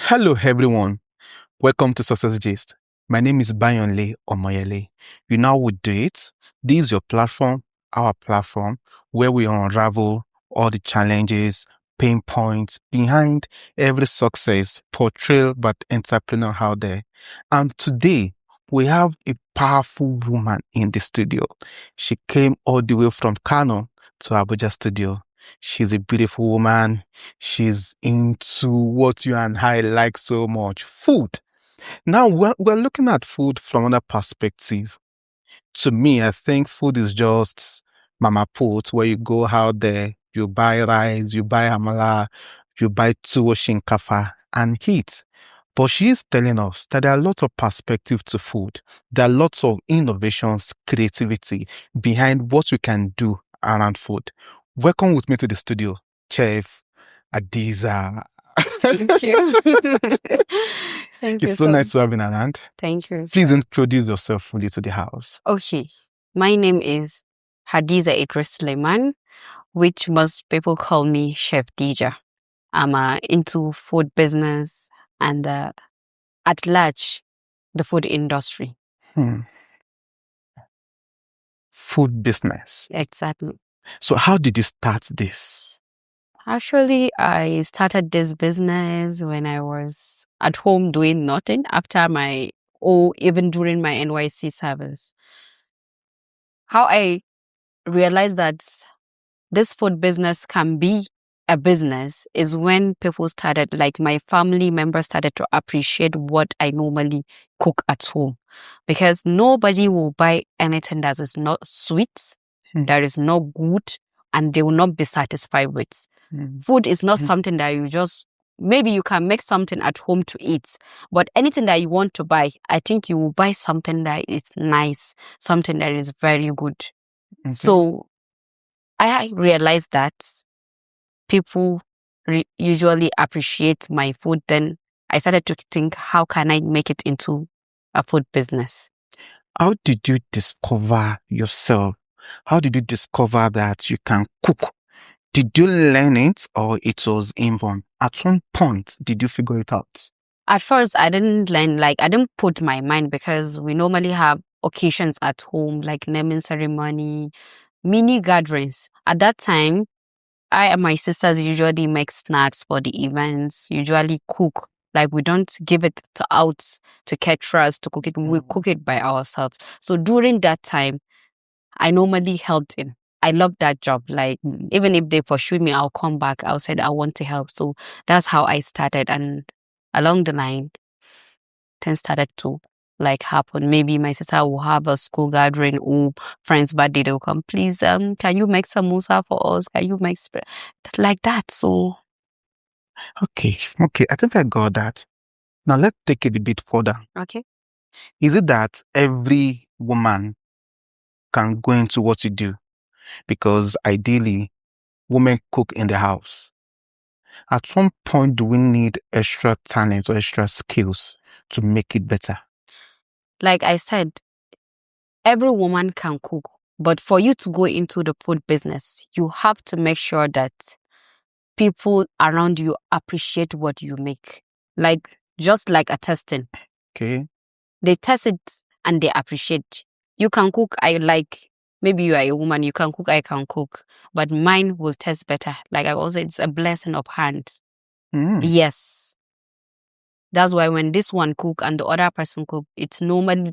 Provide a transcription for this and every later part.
Hello, everyone. Welcome to Success Gist. My name is Bayonle Omoyele. You know how we do it. This is your platform, our platform, where we unravel all the challenges, pain points behind every success portrayed by the entrepreneur out there. And today, we have a powerful woman in the studio. She came all the way from Kano to Abuja studio. She's a beautiful woman. She's into what you and I like so much, food. Now we're looking at food from another perspective. To me, I think food is just mama put, where you go out there, you buy rice, you buy amala, you buy tuwo shinkafa and eat. But she is telling us that there are lots of perspective to food. There are lots of innovations, creativity behind what we can do around food. Welcome with me to the studio, Chef Hadiza. Thank you. Thank you It's so nice to have you around. Thank you. Please introduce yourself fully to the house. Okay. My name is Hadiza Idris Suleiman, which most people call me Chef Dija. I'm into food business and at large, the food industry. Food business. Exactly. So how did you start this? Actually, I started this business when I was at home doing nothing after even during my NYC service. How I realized that this food business can be a business is when people started, like my family members started to appreciate what I normally cook at home. Because nobody will buy anything that is not sweet, that is not good, and they will not be satisfied with. Food is not something that you just, maybe you can make something at home to eat, but anything that you want to buy, I think you will buy something that is nice, something that is very good. Okay. So I realized that people usually appreciate my food. Then I started to think, how can I make it into a food business? How did you discover yourself? How did you discover that you can cook? Did you learn it or it was inborn? At one point, did you figure it out? At first, I didn't learn, I didn't put my mind, because we normally have occasions at home, like naming ceremony, mini gatherings. At that time, I and my sisters usually make snacks for the events, usually cook. Like, we don't give it out to caterers to cook it. We cook it by ourselves. So during that time, I normally helped in. I loved that job. Like, even if they pursue me, I'll come back. I'll say I want to help. So that's how I started. And along the line, things started to happen. Maybe my sister will have a school gathering or friends' birthday. They'll come, please, can you make samosa for us? Can you make like that? So Okay. I think I got that. Now let's take it a bit further. okay. Is it that every woman can go into what you do? Because ideally, women cook in the house. At some point, do we need extra talent or extra skills to make it better? Like I said, every woman can cook. But for you to go into the food business, you have to make sure that people around you appreciate what you make. Just like a testing. Okay. They test it and they appreciate. You can cook, maybe you are a woman, you can cook, I can cook. But mine will taste better. Like I also, it's a blessing of hand. Yes. That's why when this one cook and the other person cook, it's normal.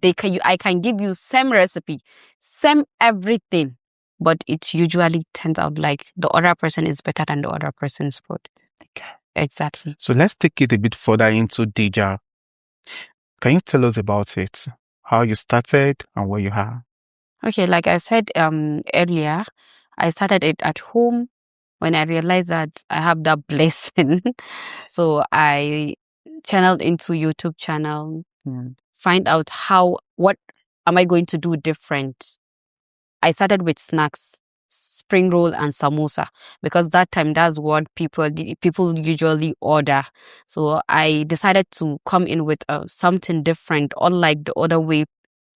I can give you same recipe, same everything, but it usually turns out like the other person is better than the other person's food. Okay. Exactly. So let's take it a bit further into Dija. Can you tell us about it? How you started and where you are? Okay, like I said earlier, I started it at home when I realized that I have that blessing. So I channeled into YouTube channel, find out what am I going to do different. I started with snacks, spring roll and samosa, because that time that's what people usually order. So I decided to come in with something different, unlike the other way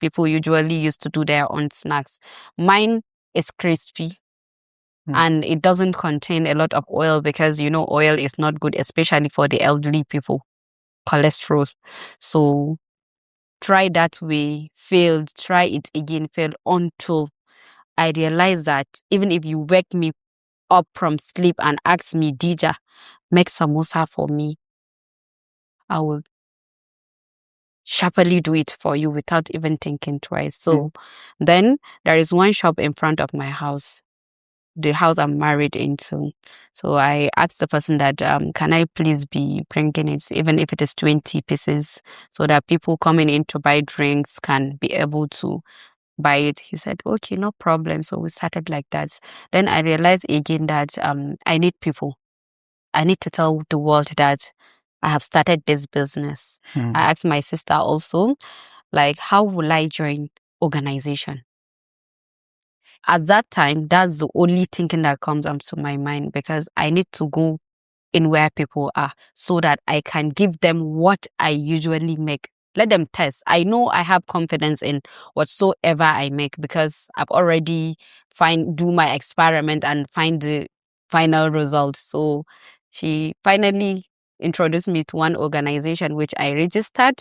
people usually used to do their own snacks. Mine is crispy. And it doesn't contain a lot of oil, because oil is not good, especially for the elderly people. cholesterol. So try that way, failed, try it again, failed, until I realized that even if you wake me up from sleep and ask me, Dija, make samosa for me, I will sharply do it for you without even thinking twice. So then there is one shop in front of my house, the house I'm married into. So I asked the person that, can I please be bringing it, even if it is 20 pieces, so that people coming in to buy drinks can be able to buy it. He said, okay, no problem. So we started like that. Then I realized again that I need people. I need to tell the world that I have started this business. I asked my sister also, like, how will I join organization? At that time, that's the only thinking that comes onto my mind, because I need to go in where people are so that I can give them what I usually make. Let them test. I know I have confidence in whatsoever I make, because I've already do my experiment and find the final result. So she finally introduced me to one organization which I registered.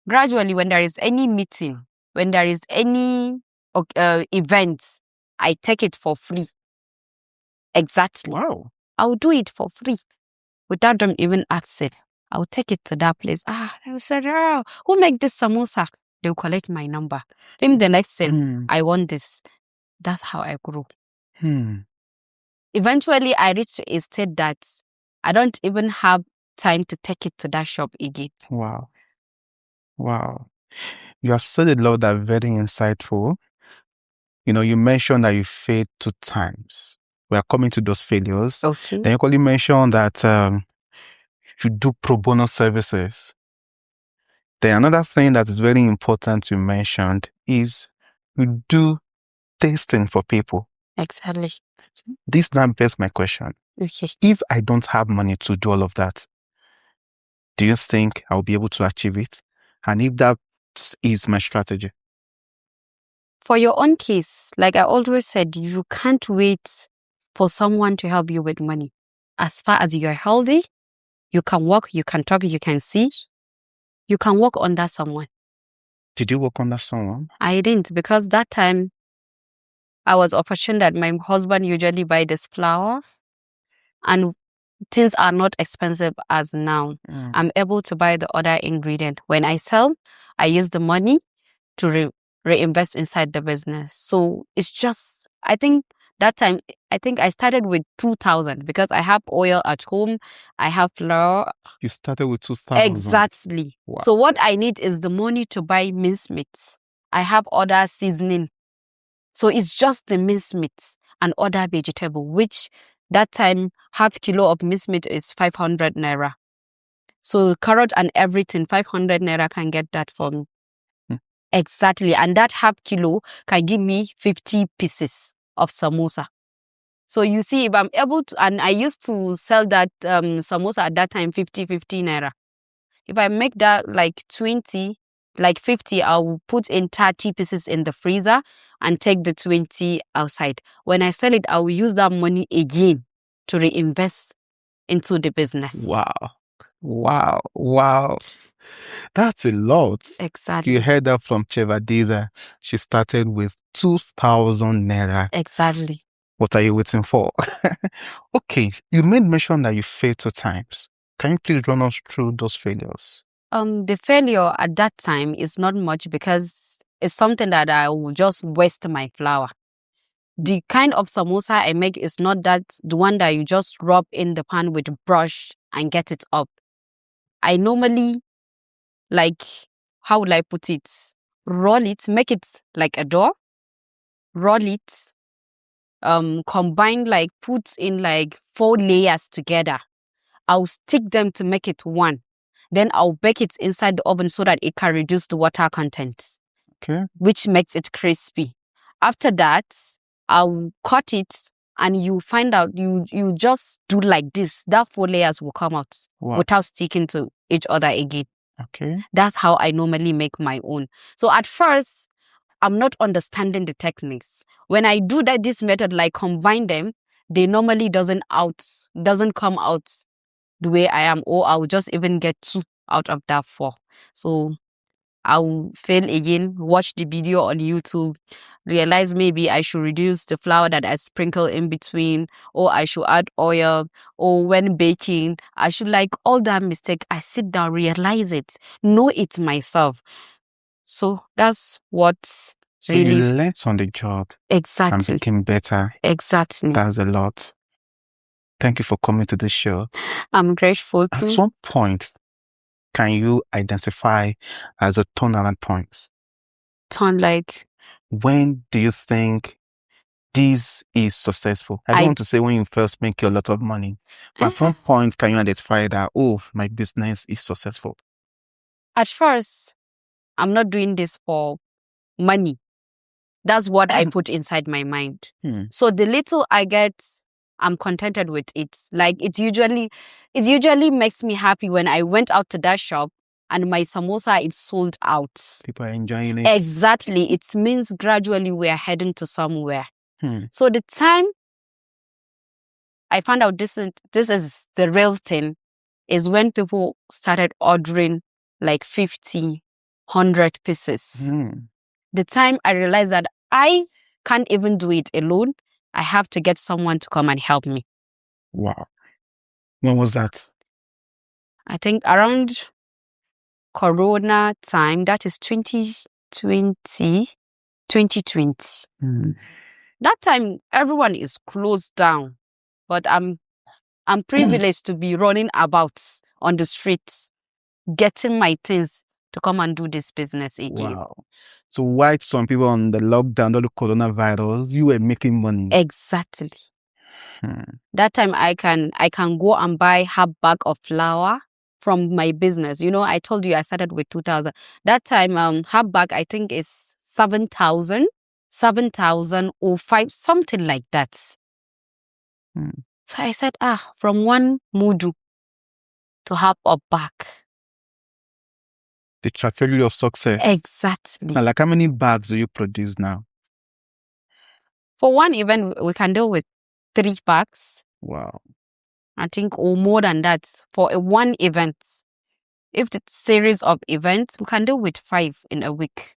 Gradually, when there is any meeting, when there is any event, I take it for free. Exactly. Wow. I'll do it for free without them even asking. I'll take it to that place. I said, oh, who make this samosa? They'll collect my number. Then the next thing, I want this. That's how I grew. Eventually, I reached a state that I don't even have time to take it to that shop again. Wow. Wow. You have said a lot that are very insightful. You know, you mentioned that you failed 2 times. We are coming to those failures. Okay. Then you clearly mentioned that you do pro bono services. Then another thing that is very important you mentioned is you do tasting for people. Exactly. This now begs my question. Okay. If I don't have money to do all of that, do you think I'll be able to achieve it? And if that is my strategy? For your own case, like I always said, you can't wait for someone to help you with money. As far as you're healthy, you can walk, you can talk, you can see, you can work under someone. Did you work under someone? I didn't, because that time I was opportune that my husband usually buy this flour, and things are not expensive as now. I'm able to buy the other ingredient. When I sell, I use the money to reinvest inside the business. So it's just, I think that time, I think I started with 2,000 because I have oil at home. I have flour. You started with 2,000. Exactly. Wow. So what I need is the money to buy minced meats. I have other seasoning. So it's just the minced meats and other vegetable, which that time half kilo of minced meat is 500 naira. So carrot and everything, 500 naira can get that for me. Exactly. And that half kilo can give me 50 pieces of samosa. So you see, if I'm able to, and I used to sell that samosa at that time, 50 naira. If I make that like 20, like 50, I'll put in 30 pieces in the freezer and take the 20 outside. When I sell it, I will use that money again to reinvest into the business. Wow. That's a lot. Exactly. You heard that from Chevadiza. She started with 2,000 naira. Exactly. What are you waiting for? Okay, you made mention that you failed 2 times. Can you please run us through those failures? The failure at that time is not much, because it's something that I will just waste my flour. The kind of samosa I make is not that the one that you just rub in the pan with a brush and get it up. I normally, like, how will I put it? Roll it, make it like a dough, roll it, combine, like put in like 4 layers together. I'll stick them to make it one. Then I'll bake it inside the oven so that it can reduce the water content. Okay. Which makes it crispy. After that, I'll cut it, and you find out, you just do like this. That 4 layers will come out without sticking to each other again. Okay. That's how I normally make my own. So at first, I'm not understanding the techniques. When I do this method, like combine them, they normally doesn't come out the way I am, or I'll just even get 2 out of that 4. So I'll fail again, watch the video on YouTube, realize maybe I should reduce the flour that I sprinkle in between, or I should add oil, or when baking, I should all that mistake. I sit down, realize it, know it myself. So that's what So really you learned on the job and exactly. became better. Exactly. That's a lot. Thank you for coming to the show. I'm grateful At too. some point, can you identify as a turnaround point? When do you think this is successful? I don't want to say when you first make a lot of money, but at some point, can you identify that, oh, my business is successful? At first, I'm not doing this for money. That's what I put inside my mind. So the little I get, I'm contented with it. It usually makes me happy when I went out to that shop and my samosa is sold out. People are enjoying it. Exactly. It means gradually we are heading to somewhere. So the time I found out this is the real thing is when people started ordering 50, 100 pieces. The time I realized that I can't even do it alone. I have to get someone to come and help me. Wow. When was that? I think around Corona time, that is 2020. That time, everyone is closed down. But I'm privileged to be running about on the streets, getting my things to come and do this business again. Wow. So while some people on the lockdown or the coronavirus, you were making money. Exactly. That time I can go and buy half bag of flour from my business. I told you I started with 2,000. That time half bag I think is 7,000 or 5, something like that. So I said, from 1 mudu to half a bag. The trajectory of success. Exactly. Now, how many bags do you produce now? For one event, we can deal with 3 bags. Wow. I think, or more than that, for one event. If it's series of events, we can deal with 5 in a week.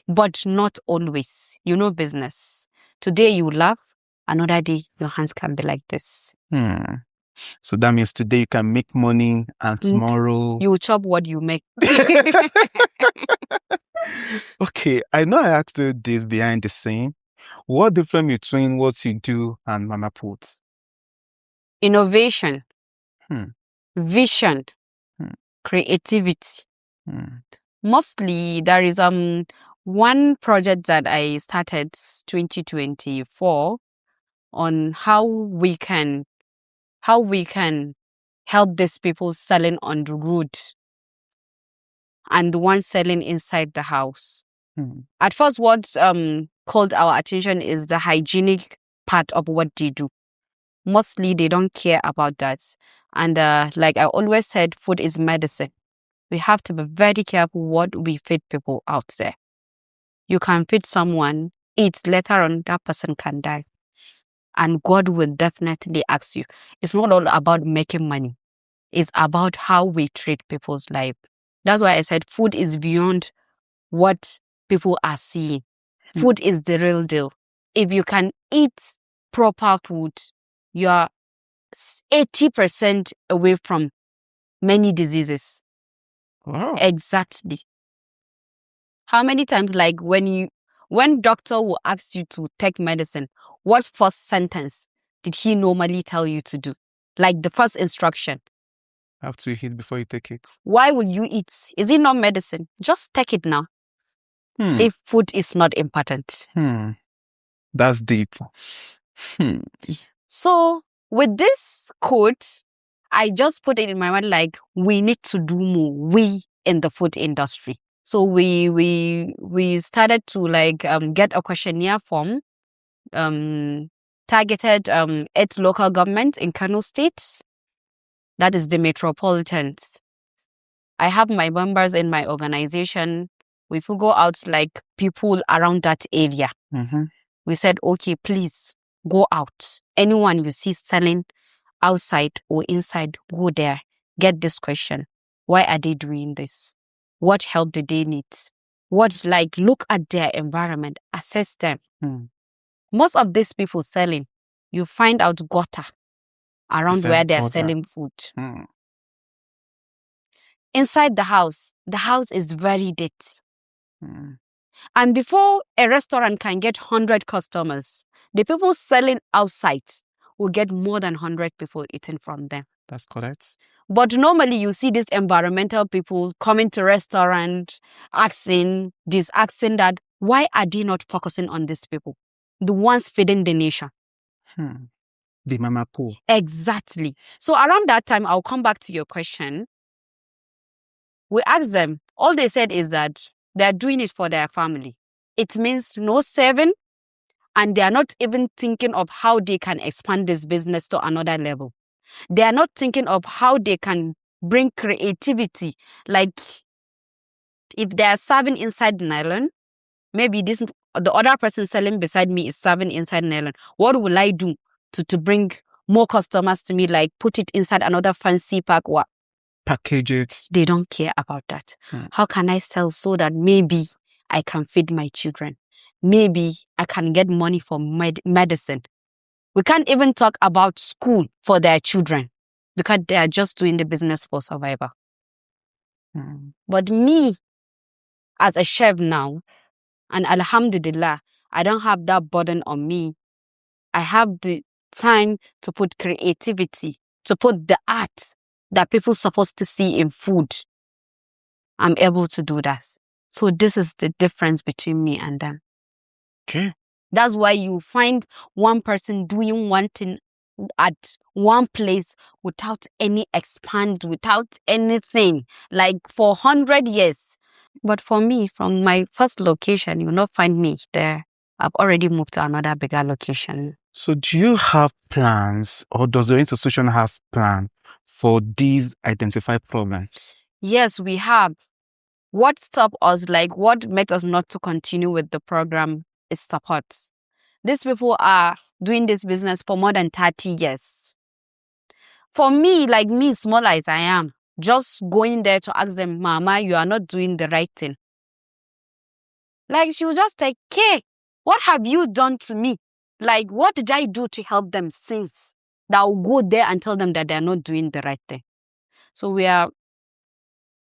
But not always. Business. Today you laugh, another day your hands can be like this. So that means today you can make money and tomorrow... You chop what you make. Okay, I know I asked you this behind the scene. What difference between what you do and Mama Put? Innovation, vision, creativity. Mostly there is one project that I started 2024 on how we can help these people selling on the road and one selling inside the house. At first, what called our attention is the hygienic part of what they do. Mostly they don't care about that. And like I always said, food is medicine. We have to be very careful what we feed people out there. You can feed someone, eat, later on that person can die. And God will definitely ask you. It's not all about making money. It's about how we treat people's life. That's why I said food is beyond what people are seeing. Food is the real deal. If you can eat proper food, you are 80% away from many diseases. Wow. Exactly. How many times, when doctor will ask you to take medicine, what first sentence did he normally tell you to do? Like the first instruction. Have to eat before you take it. Why will you eat? Is it not medicine? Just take it now. If food is not important. That's deep. So with this quote, I just put it in my mind we need to do more. We in the food industry. So we started to get a questionnaire form, targeted 8 local governments in Kano State. That is the metropolitans. I have my members in my organization. We will go out people around that area. We said, okay, please go out. Anyone you see selling outside or inside, go there. Get this question. Why are they doing this? What help do they need? Look at their environment, assess them. Most of these people selling, you find out gutter around where they're selling food. Inside the house is very dirty. And before a restaurant can get 100 customers, the people selling outside will get more than 100 people eating from them. That's correct. But normally you see these environmental people coming to restaurant, asking that, why are they not focusing on these people? The ones feeding the nation. The mama pool. Exactly. So around that time, I'll come back to your question. We asked them, all they said is that they're doing it for their family. It means no saving, and they are not even thinking of how they can expand this business to another level. They are not thinking of how they can bring creativity. Like, if they are serving inside nylon, maybe the other person selling beside me is serving inside nylon. What will I do to bring more customers to me? Like, put it inside another fancy pack or package it. They don't care about that. How can I sell so that maybe I can feed my children? Maybe I can get money for medicine. We can't even talk about school for their children because they are just doing the business for survival. But me, as a chef now, and alhamdulillah, I don't have that burden on me. I have the time to put creativity, to put the art that people supposed to see in food. I'm able to do that. So this is the difference between me and them. Okay. That's why you find one person doing one thing at one place without any expand, without anything, like for 100 years. But for me, from my first location, you will not find me there. I've already moved to another bigger location. So do you have plans, or does the institution have plans for these identified problems? Yes, we have. What stopped us, like what made us not to continue with the program, is support. These people are doing this business for more than 30 years. For me, like me, small as I am, just going there to ask them, Mama, you are not doing the right thing. Like, she will just say, Kay, what have you done to me? Like, what did I do to help them since? That will go there and tell them that they're not doing the right thing. So we are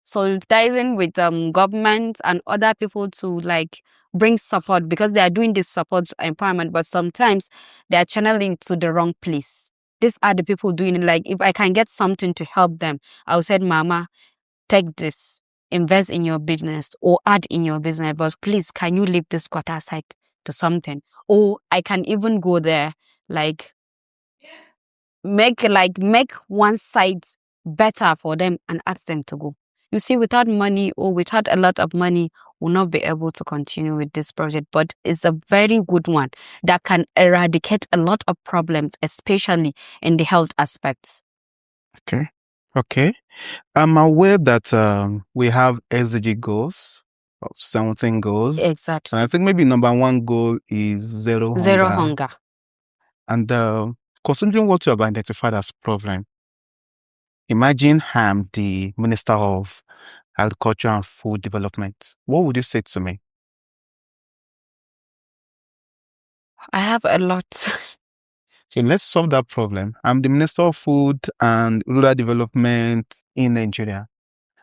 solidarizing with government and other people to like bring support, because they are doing this support empowerment, but sometimes they are channeling to the wrong place. These are the people doing it. Like, if I can get something to help them, I will say, Mama, take this, invest in your business or add in your business, but please, can you leave this quarter aside to something? Or I can even go there, like make one side better for them and ask them to go. You see, without money or without a lot of money, we'll not be able to continue with this project. But it's a very good one that can eradicate a lot of problems, especially in the health aspects. Okay. I'm aware that we have SDG goals of 17 goals. Exactly. And I think maybe number one goal is zero hunger. And considering what you have identified as problem, imagine I'm the Minister of Agriculture and Food Development. What would you say to me? I have a lot. So let's solve that problem. I'm the Minister of Food and Rural Development in Nigeria.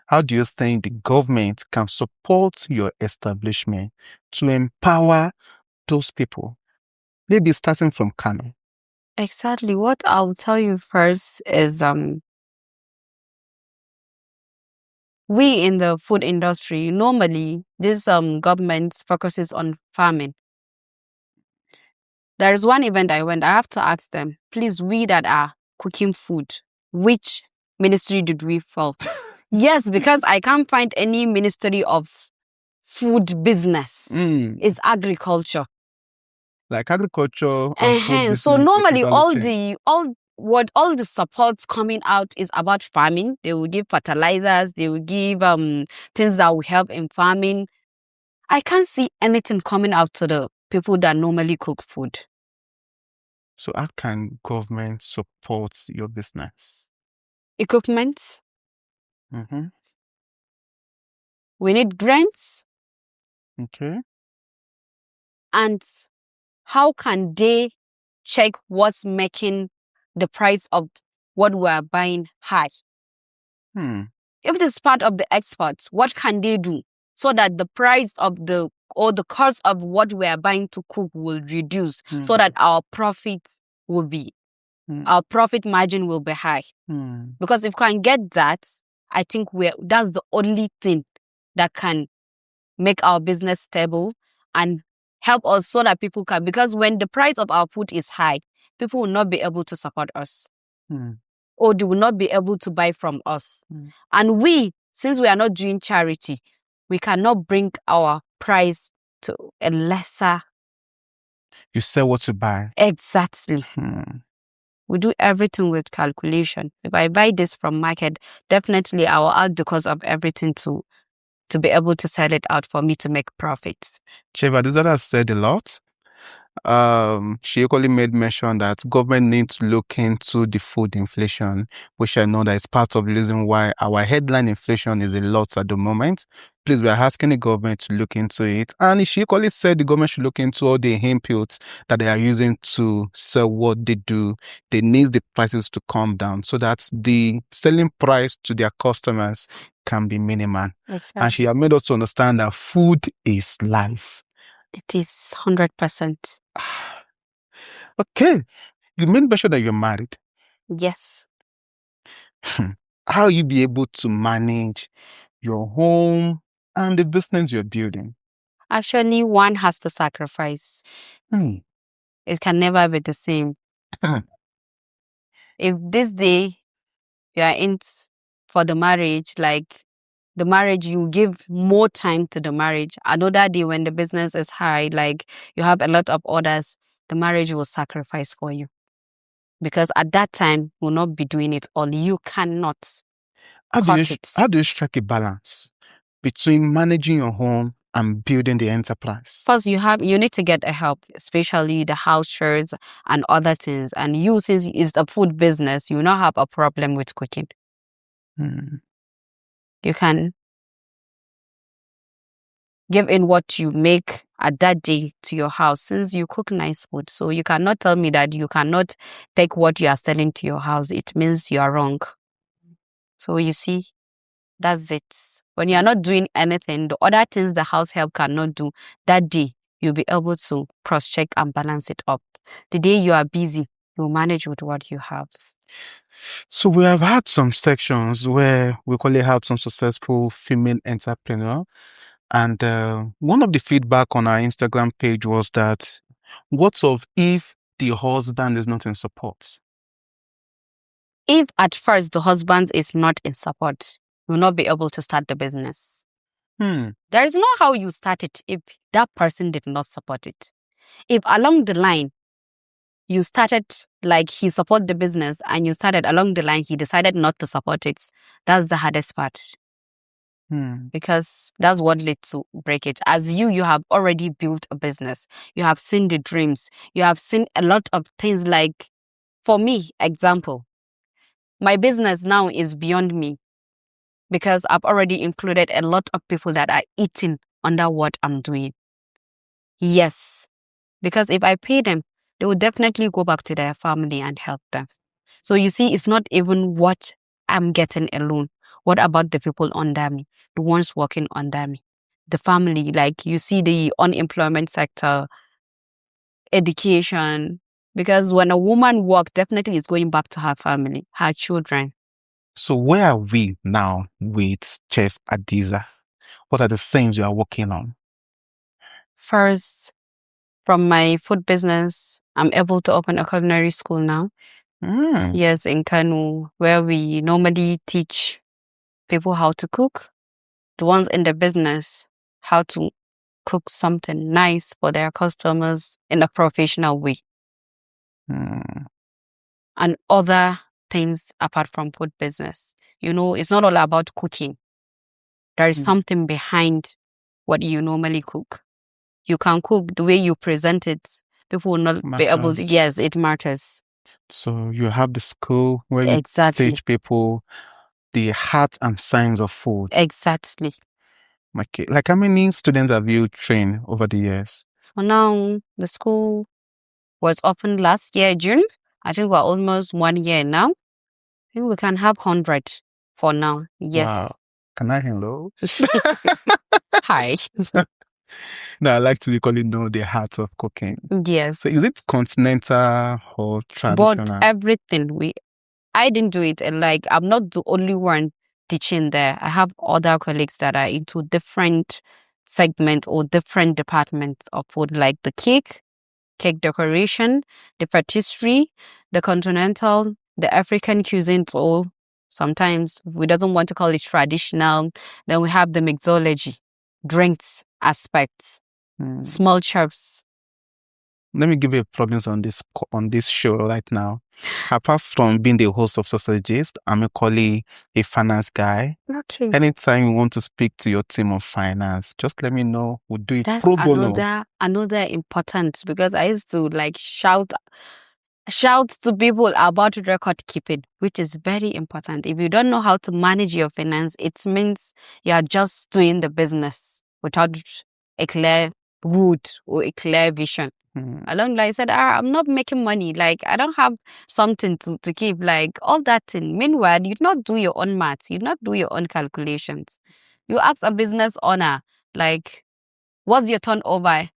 How do you think the government can support your establishment to empower those people? Maybe starting from Kano. Exactly. What I'll tell you first is we in the food industry, normally this government focuses on farming. There is one event I went, I have to ask them, please, we that are cooking food, which ministry did we fall? Yes, because I can't find any ministry of food business. It's agriculture. Like agriculture and food business. So normally all the supports coming out is about farming. They will give fertilizers, they will give things that will help in farming. I can't see anything coming out to the people that normally cook food. So how can government support your business? Equipment. We need grains. Okay. And how can they check what's making the price of what we are buying high? Hmm. If it is part of the exports, what can they do so that the price of the cost of what we are buying to cook will reduce, so that our profits will be, our profit margin will be high? Because if we can get that, I think that's the only thing that can make our business stable and help us so that people can, because when the price of our food is high, people will not be able to support us. Or they will not be able to buy from us. And we, since we are not doing charity, we cannot bring our price to a lesser. You sell what you buy. Exactly. We do everything with calculation. If I buy this from market, definitely I will add the cost of everything to be able to sell it out for me to make profits. Chef Adizada has said a lot. She equally made mention that government needs to look into the food inflation, which I know that is part of the reason why our headline inflation is a lot at the moment. Please, we are asking the government to look into it. And she equally said the government should look into all the inputs that they are using to sell what they do. They need the prices to come down so that the selling price to their customers can be minimal. Exactly. And she has made us to understand that food is life. It is 100%. Okay. You made mention that you're married. Yes. How you be able to manage your home and the business you're building? Actually, one has to sacrifice. It can never be the same. If this day you are in for the marriage, like the marriage, you give more time to the marriage. Another day when the business is high, like you have a lot of orders, the marriage will sacrifice for you. Because at that time, you will not be doing it all. You cannot cut it. How do you strike a balance between managing your home and building the enterprise? First, you need to get a help, especially the house chores and other things. And you, since it's a food business, you will not have a problem with cooking. You can give in what you make at that day to your house, since you cook nice food. So you cannot tell me that you cannot take what you are selling to your house. It means you are wrong. So you see, that's it. When you are not doing anything, the other things the house help cannot do, that day you'll be able to cross-check and balance it up. The day you are busy, you'll manage with what you have. So we have had some sections where we clearly have some successful female entrepreneur. And one of the feedback on our Instagram page was that, what of if the husband is not in support? If at first the husband is not in support, you will not be able to start the business. There is no how you start it if that person did not support it. If along the line, you started like he supported the business and you started along the line, he decided not to support it, that's the hardest part. Because that's what led to break it. As you have already built a business. You have seen the dreams. You have seen a lot of things. Like, for me, example, my business now is beyond me because I've already included a lot of people that are eating under what I'm doing. Yes, because if I pay them, they will definitely go back to their family and help them. So you see, it's not even what I'm getting alone. What about the people under me, the ones working under me, the family? Like, you see the unemployment sector, education. Because when a woman works, definitely is going back to her family, her children. So where are we now with Chef Adiza? What are the things you are working on? First, from my food business, I'm able to open a culinary school now. Yes, in Kanu, where we normally teach people how to cook. The ones in the business, how to cook something nice for their customers in a professional way. And other things apart from food business. You know, it's not all about cooking. There is something behind what you normally cook. You can cook the way you present it. People will not be able to. Yes, it matters. So you have the school where you Exactly. teach people the heart and science of food. Exactly. Okay. Like how many students have you trained over the years? For now, the school was opened last year, June. I think we're almost 1 year now. I think we can have 100 for now. Yes. Wow. Can I hello? Hi. No, I like to call it the heart of cooking. Yes. So is it continental or But traditional? everything I didn't do it, and like I'm not the only one teaching there. I have other colleagues that are into different segments or different departments of food, like the cake decoration, the patisserie, the continental, the African cuisine, or sometimes we doesn't want to call it traditional. Then we have the mixology, drinks aspects, small chefs. Let me give you a promise on this show right now. Apart from being the host of Sausage Gist, I'm equally a finance guy. Okay. Anytime you want to speak to your team of finance, just let me know. We'll do it That's pro bono. another important, because I used to like shout to people about record keeping, which is very important. If you don't know how to manage your finance, it means you are just doing the business without a clear route or a clear vision. Along like I said, I'm not making money. Like I don't have something to keep. Like all that thing. Meanwhile, you not do your own maths. You not do your own calculations. You ask a business owner, like, what's your turnover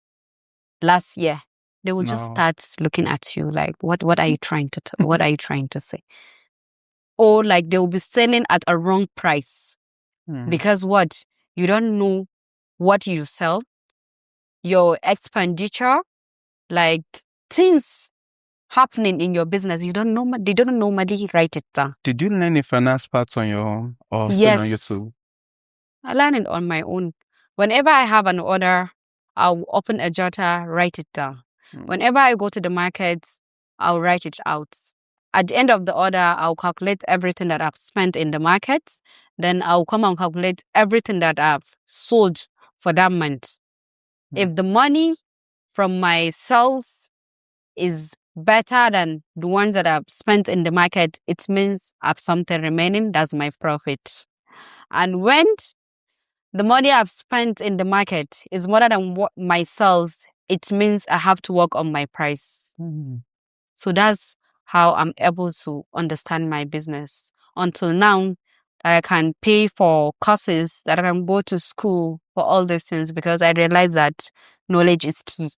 last year? They will just No. start looking at you like, what are you trying to what are you trying to say? Or like they will be selling at a wrong price because what? You don't know what you sell, your expenditure, like things happening in your business. You don't know. They don't normally write it down. Did you learn the finance parts on your own or still on YouTube? I learn it on my own. Whenever I have an order, I'll open a jotter, write it down. Whenever I go to the market, I'll write it out. At the end of the order, I'll calculate everything that I've spent in the market. Then I'll come and calculate everything that I've sold for that month. If the money from my sales is better than the ones that I've spent in the market, it means I have something remaining. That's my profit. And when the money I've spent in the market is more than what my sales, it means I have to work on my price. So that's how I'm able to understand my business. Until now, I can pay for courses, that I can go to school for all these things, because I realize that knowledge is key.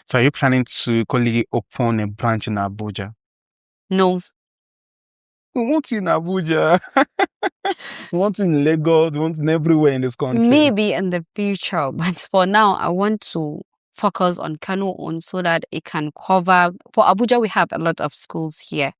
So are you planning to open a branch in Abuja? No. We want you in Abuja. We want you in Lagos. We want you everywhere in this country. Maybe in the future, but for now, I want to focus on Kano on so that it can cover. For Abuja, we have a lot of schools here.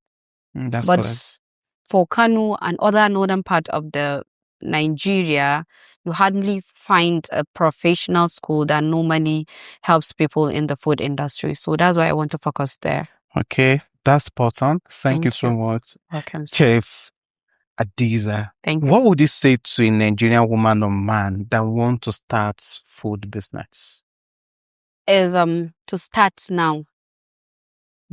That's but correct. For Kano and other northern part of the Nigeria, you hardly find a professional school that normally helps people in the food industry. So that's why I want to focus there. Okay, that's spot on. Thank you so much. Welcome. Chef Adiza. Thank you. What would you say to a Nigerian woman or man that want to start food business? Is to start now.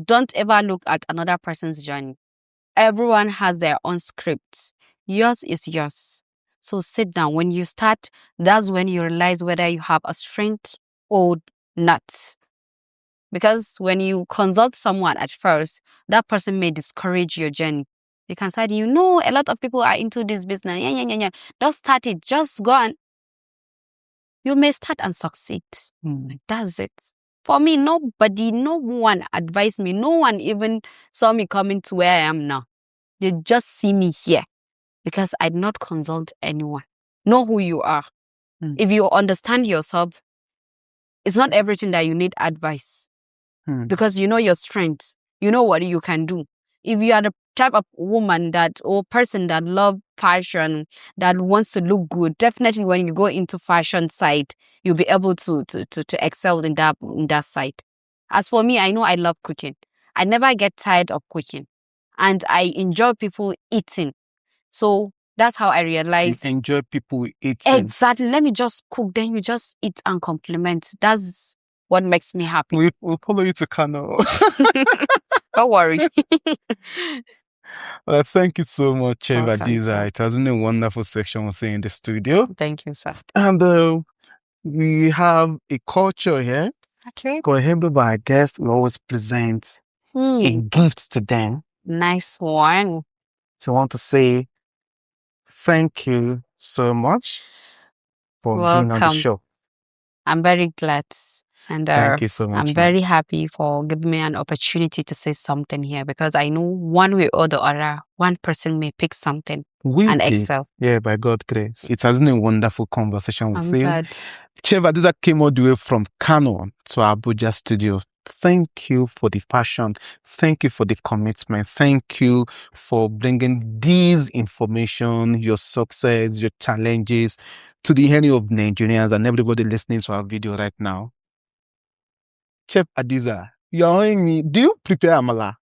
Don't ever look at another person's journey. Everyone has their own script. Yours is yours. So sit down. When you start, that's when you realize whether you have a strength or not. Because when you consult someone at first, that person may discourage your journey. You can say, a lot of people are into this business. Yeah. Just start it. Just go and you may start and succeed. That's it. For me, no one advised me. No one even saw me coming to where I am now. They just see me here because I did not consult anyone. Know who you are. If you understand yourself, it's not everything that you need advice. Because you know your strengths. You know what you can do. If you are the type of woman or person that love fashion, that wants to look good, definitely when you go into fashion side, you'll be able to excel in that side. As for me, I know I love cooking. I never get tired of cooking. And I enjoy people eating. So that's how I realized. You enjoy people eating. Exactly. Let me just cook, then you just eat and compliment. That's what makes me happy. We'll follow you to Kano. Don't worry. Well, thank you so much, Chef Welcome, Adiza. sir. It has been a wonderful section with you in the studio. Thank you, sir. And we have a culture here. Okay. For every of our guests, we always present a gift to them. Nice one. So I want to say thank you so much for being on the Welcome. show. I'm very glad. And Thank you so much. I'm ma'am. very happy for giving me an opportunity to say something here because I know one way or the other, one person may pick something We and pick. excel. Yeah, by God's grace. It has been a wonderful conversation with I'm you. glad. Chef Adiza came all the way from Kano to Abuja studio. Thank you for the passion. Thank you for the commitment. Thank you for bringing this information, your success, your challenges to the hearing of Nigerians and everybody listening to our video right now. Chef Adiza, you're owing me. Do you prepare amala?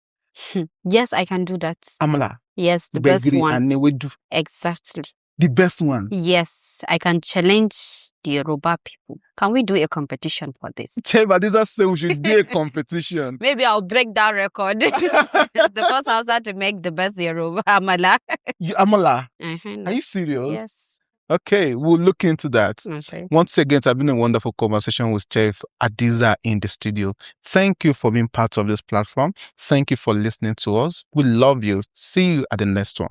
Yes, I can do that. Amala, Yes, the best gbegiri, one. and ewedu. Exactly. The best one. Yes, I can challenge the Yoruba people. Can we do a competition for this? Chef Adiza said we should do a competition. Maybe I'll break that record. The first Hausa to make the best Yoruba amala. Amala, Uh-huh. are you serious? Yes. Okay, we'll look into that. Okay. Once again, it's been a wonderful conversation with Chef Adiza in the studio. Thank you for being part of this platform. Thank you for listening to us. We love you. See you at the next one.